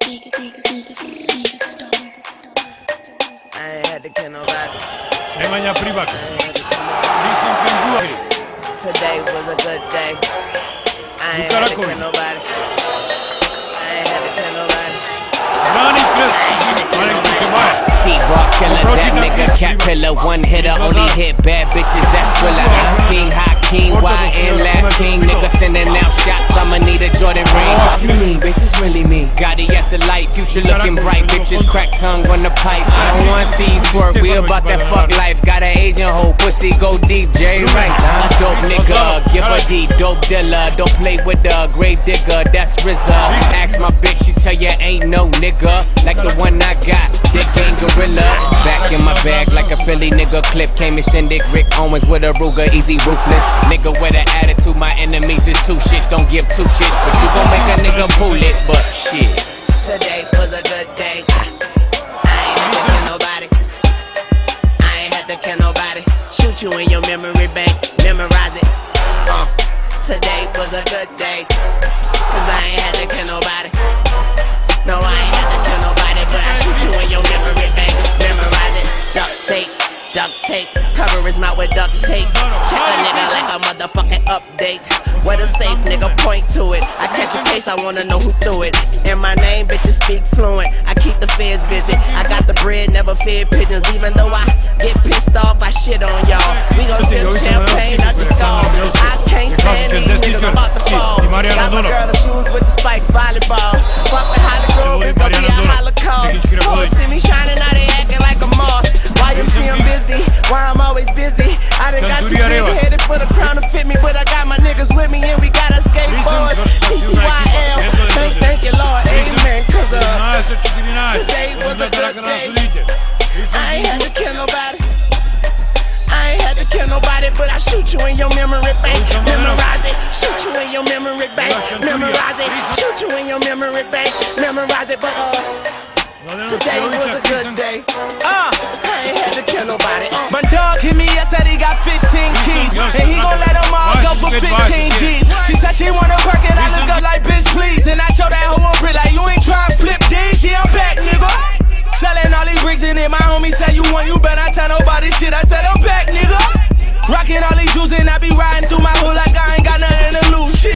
ain't had to kill nobody. Nemanja Pribak. Today was a good day. I ain't had to kill nobody. I ain't had to kill nobody. T-Rock killer, that nigga cat pillar. One hitter, only hit bad bitches, that's Thriller. I'm king, hot king, YN, last king. Nigga sending out shots, I'ma need a Jordan ring. What you mean, bitch, it's really me. Got it at the light, future looking bright. Bitches crack tongue on the pipe. I don't wanna see you twerk, we about that fuck life. Got an Asian hoe, pussy go deep, J right. A dope nigga, give a D, dope dealer. Don't play with the grave digger, that's RZA. Ask my bitch, she tell you ain't no nigga like the one I got, Dick Gang Gorilla. Back in my bag like a Philly nigga clip. Came extended, Rick Owens with a Ruger, easy ruthless. Nigga with an attitude, my enemies is two shits. Don't give two shits, but you gon' make a nigga pull it, but shit. Today was a good day. I ain't had to kill nobody. I ain't had to kill nobody. Shoot you in your memory bank, memorize it. Today was a good day, cause I ain't had to kill nobody. No, I ain't had to kill nobody, but I shoot you in your memory bank, memorize it. Duct tape, cover his mouth with duct tape. Check a nigga like a motherfucking update. What a safe nigga, point to it. I catch a case, I wanna know who threw it. And my name, bitches speak fluent. I keep the feds busy. I got the bread, never fed pigeons. Even though I get pissed off, I shit on y'all. We gon' sip champagne out the skull. I can't stand these niggas, I'm about to fall. Got my girl the shoes with the spikes, volleyball. Fuck the Holly Grove, it's gon' be a holocaust. Who see me shining, now they acting like a moth. Why you see I'm busy? Why I'm always busy? I done got too big headed for the crown to fit me, but I got my niggas with me and we got our skateboards. TTYL, thank you Lord, amen. Cause today was a good day. I ain't had to kill nobody. I ain't had to kill nobody, but I shoot you in your memory bank. Memorize it, shoot you in your memory bank. Memorize it, shoot you in your memory bank. Memorize it, but today was a good day. I ain't had to kill nobody. My dog hit me up, said he got 15 keys, and he gon' let them all go for 15 G's. She said she wanna work it, I look up like